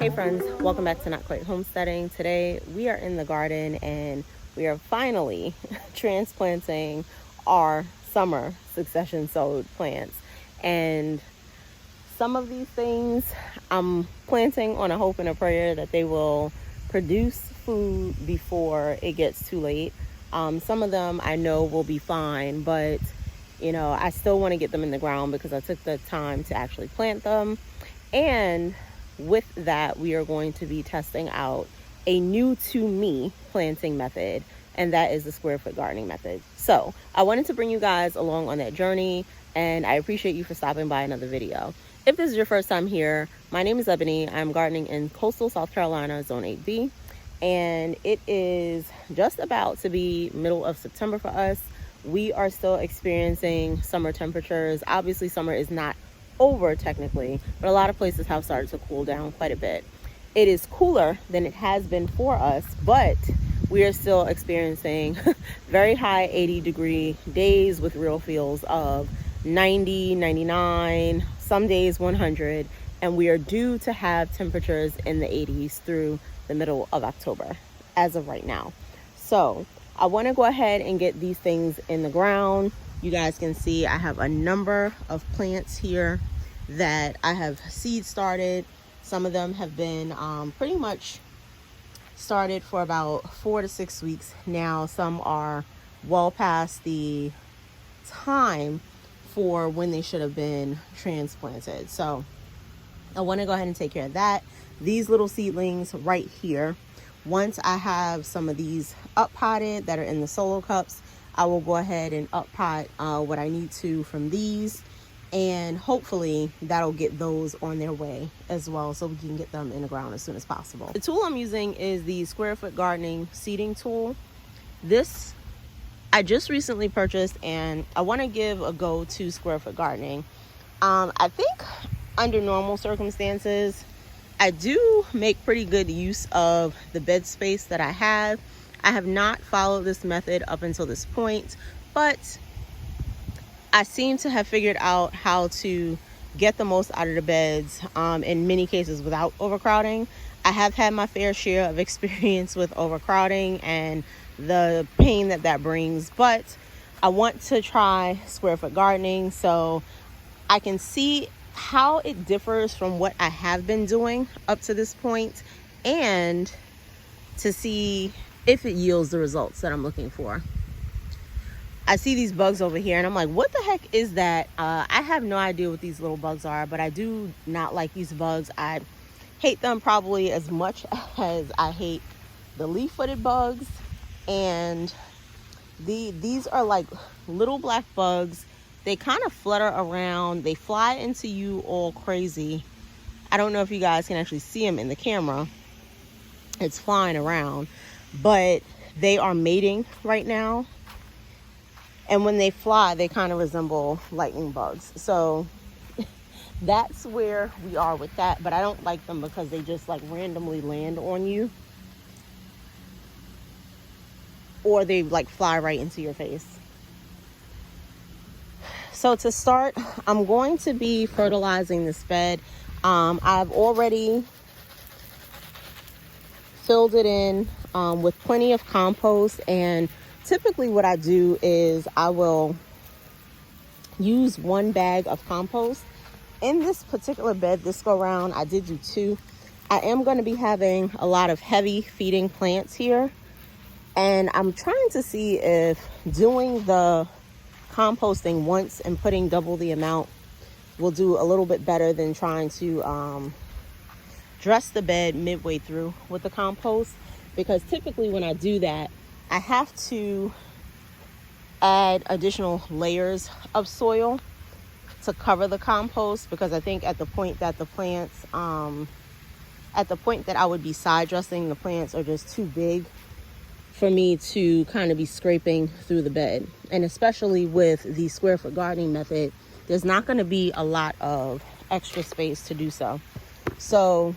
Hey friends, welcome back to Not Quite Homesteading. Today we are in the garden and we are finally transplanting our summer succession sowed plants. And some of these things I'm planting on a hope and a prayer that they will produce food before it gets too late. Some of them I know will be fine, but I still want to get them in the ground because I took the time to actually plant them. And with that, we are going to be testing out a new to me planting method, and that is the square foot gardening method. So I wanted to bring you guys along on that journey, and I appreciate you for stopping by another video. If this is your first time here, my name is Ebony. I'm gardening in coastal South Carolina, Zone 8B, and it is just about to be middle of September for us. We are still experiencing summer temperatures. Obviously, summer is not over technically, but a lot of places have started to cool down quite a bit. It is cooler than it has been for us, but we are still experiencing very high 80-degree days with real feels of 90, 99, some days 100, and we are due to have temperatures in the 80s through the middle of October as of right now. So I want to go ahead and get these things in the ground. You guys can see I have a number of plants here that I have seed started. Some of them have been pretty much started for about 4 to 6 weeks now. Some are well past the time for when they should have been transplanted. So I want to go ahead and take care of that. These little seedlings right here, once I have some of these up potted that are in the solo cups, I will go ahead and up pot what I need to from these, and hopefully that'll get those on their way as well so we can get them in the ground as soon as possible. The tool I'm using is the Square Foot Gardening seeding tool. This I just recently purchased, and I want to give a go to Square Foot Gardening. I think under normal circumstances, I do make pretty good use of the bed space that I have. I have not followed this method up until this point, but I seem to have figured out how to get the most out of the beds in many cases without overcrowding. I have had my fair share of experience with overcrowding and the pain that brings, but I want to try square foot gardening so I can see how it differs from what I have been doing up to this point, and to see if it yields the results that I'm looking for. I see these bugs over here and I'm like, what the heck is that? I have no idea what these little bugs are, but I do not like these bugs. I hate them probably as much as I hate the leaf-footed bugs. And these are like little black bugs. They kind of flutter around. They fly into you all crazy. I don't know if you guys can actually see them in the camera. It's flying around. But they are mating right now, and when they fly they kind of resemble lightning bugs. So that's where we are with that. But I don't like them because they just like randomly land on you, or they like fly right into your face. So to start, I'm going to be fertilizing this bed. I've already filled it in with plenty of compost, and typically what I do is I will use 1 bag of compost. In this particular bed this go round, I did do 2. I am going to be having a lot of heavy feeding plants here, and I'm trying to see if doing the composting once and putting double the amount will do a little bit better than trying to dress the bed midway through with the compost, because typically when I do that I have to add additional layers of soil to cover the compost, because I think at the point that the plants at the point that I would be side dressing, the plants are just too big for me to kind of be scraping through the bed. And especially with the square foot gardening method, there's not going to be a lot of extra space to do so. So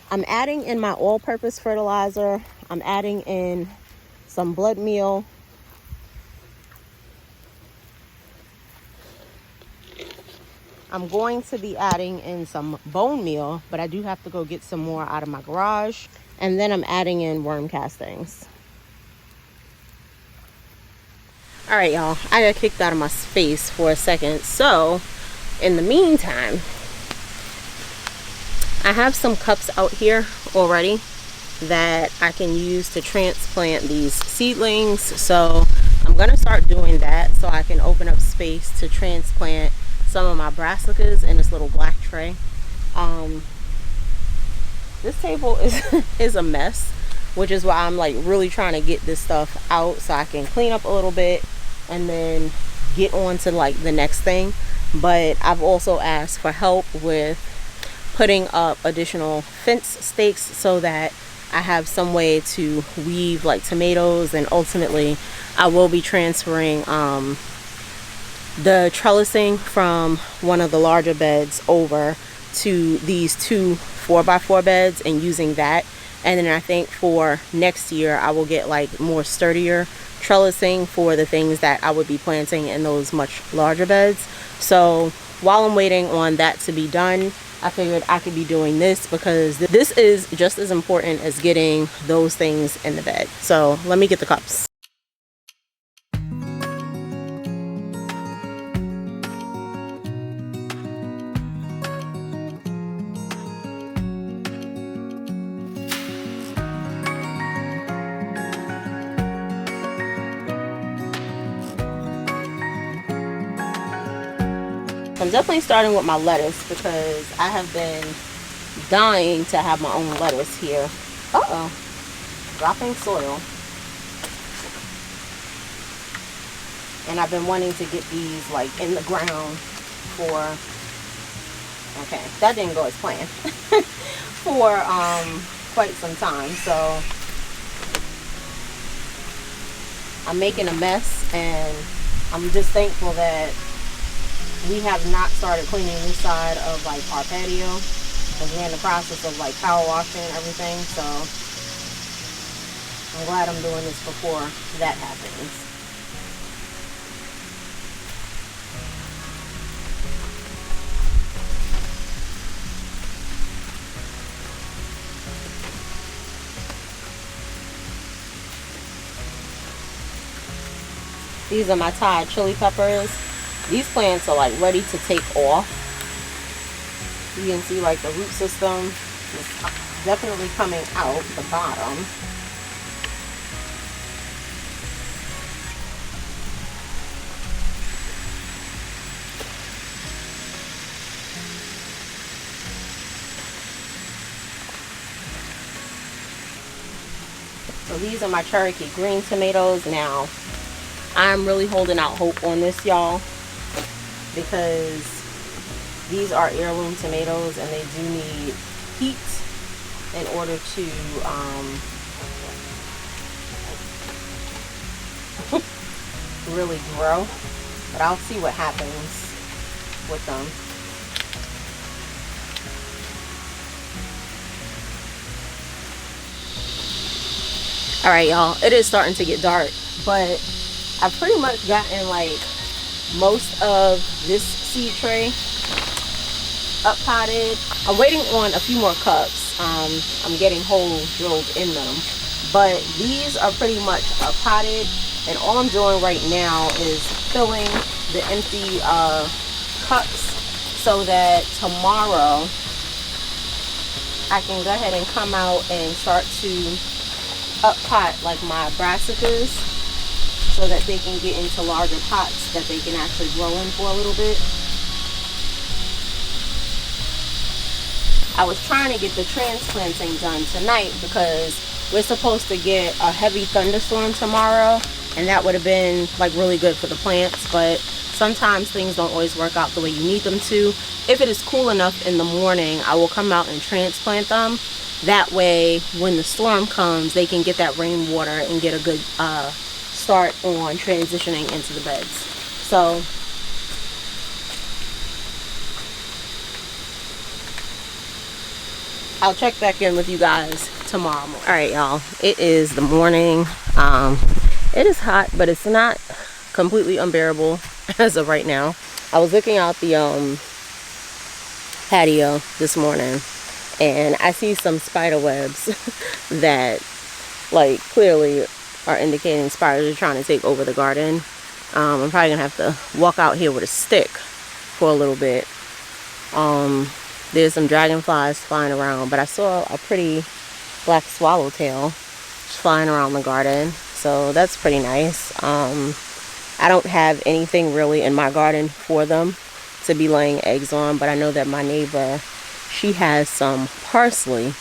I'm adding in my all-purpose fertilizer. I'm adding in some blood meal. I'm going to be adding in some bone meal, but I do have to go get some more out of my garage. And then I'm adding in worm castings. All right, y'all, I got kicked out of my space for a second. So in the meantime, I have some cups out here already that I can use to transplant these seedlings. So I'm gonna start doing that so I can open up space to transplant some of my brassicas in this little black tray. This table is a mess, which is why I'm like really trying to get this stuff out so I can clean up a little bit and then get on to like the next thing. But I've also asked for help with putting up additional fence stakes so that I have some way to weave like tomatoes, and ultimately I will be transferring the trellising from one of the larger beds over to these two 4x4 beds and using that. And then I think for next year I will get like more sturdier trellising for the things that I would be planting in those much larger beds. So while I'm waiting on that to be done, I figured I could be doing this because this is just as important as getting those things in the bed. So let me get the cups. I'm definitely starting with my lettuce because I have been dying to have my own lettuce here. Uh-oh, dropping soil. And I've been wanting to get these like in the ground for, okay, that didn't go as planned, for quite some time. So I'm making a mess, and I'm just thankful that we have not started cleaning this side of like our patio, and we're in the process of like power washing and everything. So I'm glad I'm doing this before that happens. These are my Thai chili peppers. These plants are like ready to take off. You can see like the root system is definitely coming out the bottom. So these are my Cherokee green tomatoes. Now, I'm really holding out hope on this, y'all, because these are heirloom tomatoes and they do need heat in order to really grow. But I'll see what happens with them. Alright, y'all, it is starting to get dark, but I've pretty much gotten like most of this seed tray up potted. I'm waiting on a few more cups. I'm getting holes drilled in them, but these are pretty much potted, and all I'm doing right now is filling the empty cups so that tomorrow I can go ahead and come out and start to up pot like my brassicas, so that they can get into larger pots that they can actually grow in for a little bit. I was trying to get the transplanting done tonight because we're supposed to get a heavy thunderstorm tomorrow, and that would have been like really good for the plants, but sometimes things don't always work out the way you need them to. If it is cool enough in the morning, I will come out and transplant them. That way, when the storm comes, they can get that rainwater and get a good start on transitioning into the beds. So I'll check back in with you guys tomorrow morning. All right, y'all, it is the morning. It is hot, but it's not completely unbearable as of right now. I was looking out the patio this morning, and I see some spider webs that like clearly are indicating spiders are trying to take over the garden. I'm probably gonna have to walk out here with a stick for a little bit. There's some dragonflies flying around, but I saw a pretty black swallowtail flying around the garden, so that's pretty nice. I don't have anything really in my garden for them to be laying eggs on, but I know that my neighbor, she has some parsley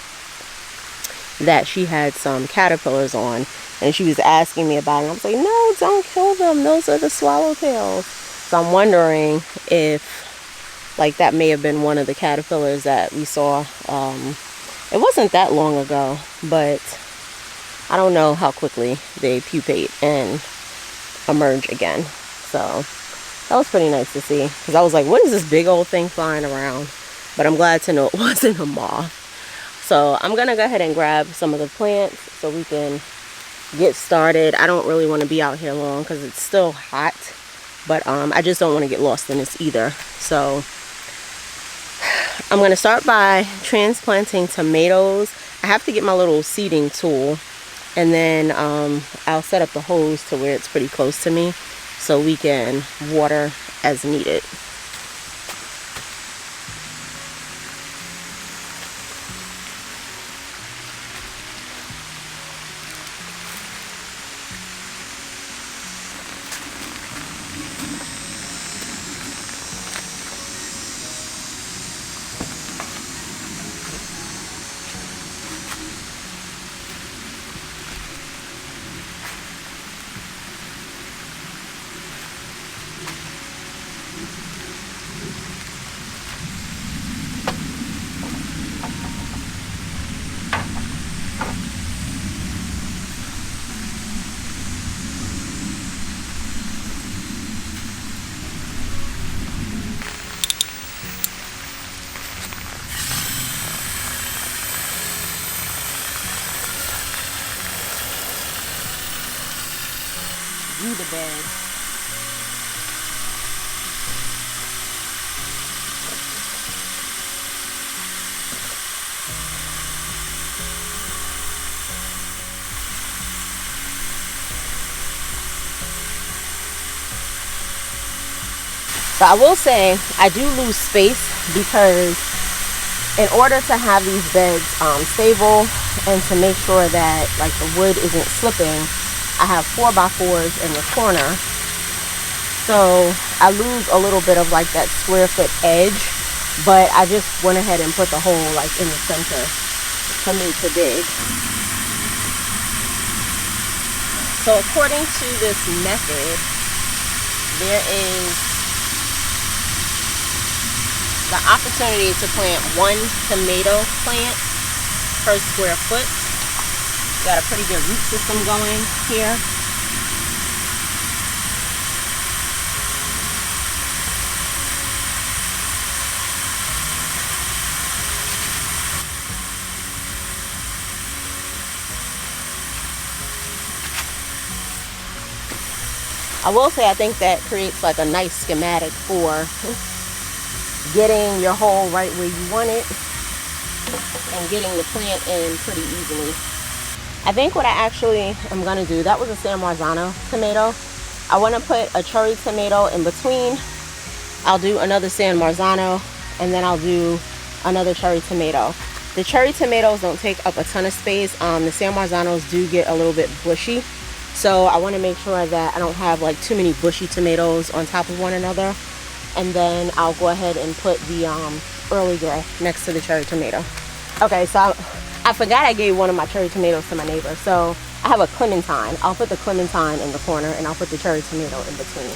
that she had some caterpillars on, and she was asking me about it, and I was like, no, don't kill them, those are the swallowtails. So I'm wondering if like that may have been one of the caterpillars that we saw. It wasn't that long ago, but I don't know how quickly they pupate and emerge again. So that was pretty nice to see, because I was like, what is this big old thing flying around? But I'm glad to know it wasn't a moth. So I'm gonna go ahead and grab some of the plants so we can get started. I don't really want to be out here long because it's still hot, but I just don't want to get lost in this either. So I'm gonna start by transplanting tomatoes. I have to get my little seeding tool, and then I'll set up the hose to where it's pretty close to me so we can water as needed. Do the bed. So I will say I do lose space, because in order to have these beds stable and to make sure that like the wood isn't slipping, I have 4x4s in the corner, so I lose a little bit of like that square foot edge, but I just went ahead and put the hole like in the center for me to dig. So according to this method, there is the opportunity to plant 1 tomato plant per square foot. Got a pretty good root system going here. I will say I think that creates like a nice schematic for getting your hole right where you want it and getting the plant in pretty easily. I think what I actually am going to do, that was a San Marzano tomato. I want to put a cherry tomato in between. I'll do another San Marzano, and then I'll do another cherry tomato. The cherry tomatoes don't take up a ton of space. The San Marzanos do get a little bit bushy. So I want to make sure that I don't have like too many bushy tomatoes on top of one another. And then I'll go ahead and put the early gray next to the cherry tomato. Okay, so I forgot I gave one of my cherry tomatoes to my neighbor. So I have a clementine. I'll put the clementine in the corner, and I'll put the cherry tomato in between.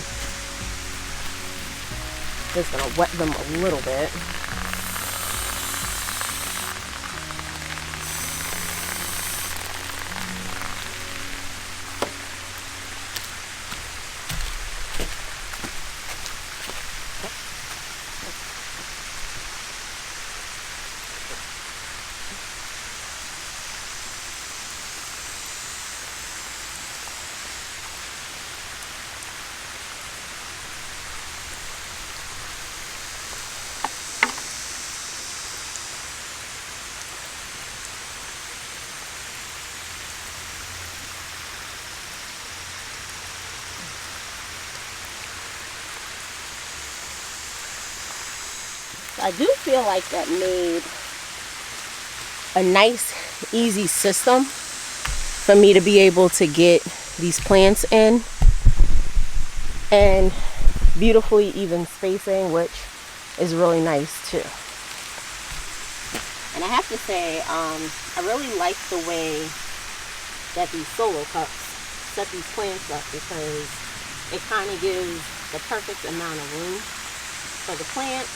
Just gonna wet them a little bit. So I do feel like that made a nice, easy system for me to be able to get these plants in, and beautifully even spacing, which is really nice too. And I have to say, I really like the way that these solo cups set these plants up, because it kind of gives the perfect amount of room for the plants.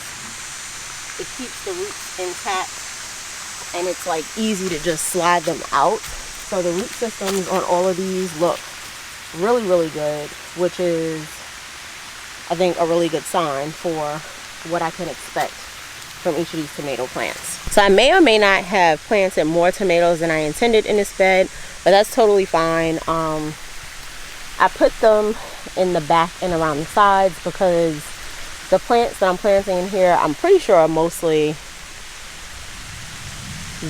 It keeps the roots intact, and it's like easy to just slide them out. So the root systems on all of these look really, really good, which is, I think, a really good sign for what I can expect from each of these tomato plants. So I may or may not have planted more tomatoes than I intended in this bed, but that's totally fine. I put them in the back and around the sides because the plants that I'm planting in here, I'm pretty sure are mostly,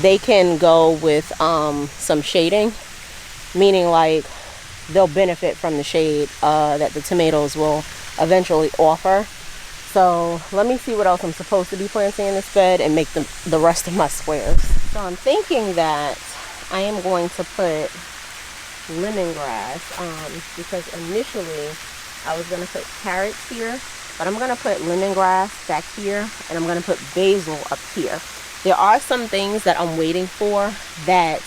they can go with some shading, meaning like they'll benefit from the shade that the tomatoes will eventually offer. So let me see what else I'm supposed to be planting in this bed and make the rest of my squares. So I'm thinking that I am going to put lemongrass, because initially I was going to put carrots here, but I'm going to put lemongrass back here, and I'm going to put basil up here. There are some things that I'm waiting for that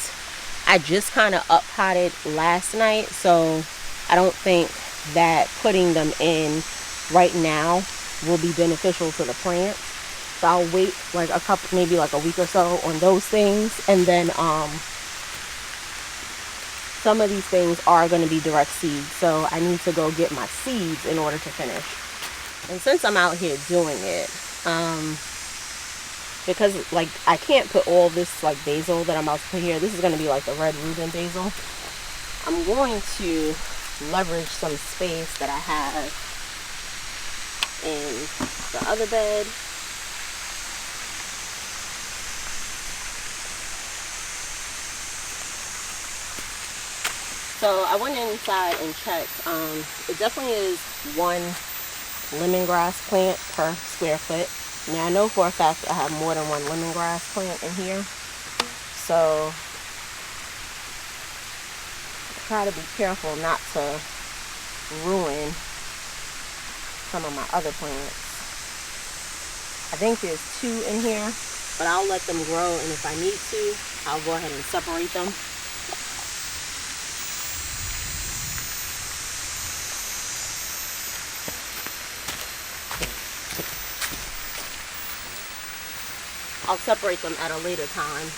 I just kind of up potted last night, so I don't think that putting them in right now will be beneficial to the plant. So I'll wait like a couple, maybe like a week or so on those things, and then some of these things are going to be direct seeds, so I need to go get my seeds in order to finish. And since I'm out here doing it, because like I can't put all this like basil that I'm about to put here, this is going to be like the red Reuben basil, I'm going to leverage some space that I have in the other bed. So I went inside and checked. It definitely is one lemongrass plant per square foot. Now I know for a fact I have more than one lemongrass plant in here, so I try to be careful not to ruin some of my other plants. I think there's 2 in here, but I'll let them grow, and if I need to, I'll go ahead and separate them. I'll separate them at a later time.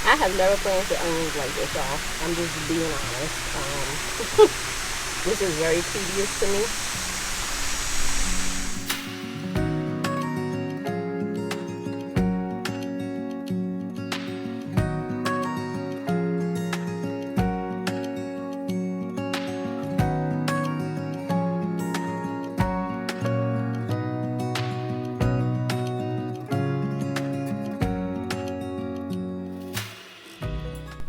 I have never planted onions like this, y'all. I'm just being honest. This is very tedious to me.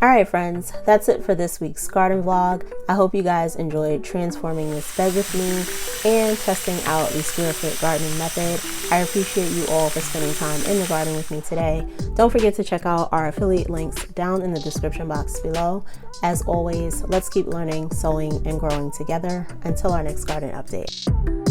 Alright friends, that's it for this week's garden vlog. I hope you guys enjoyed transforming this bed with me and testing out the square foot gardening method. I appreciate you all for spending time in the garden with me today. Don't forget to check out our affiliate links down in the description box below. As always, let's keep learning, sowing, and growing together. Until our next garden update.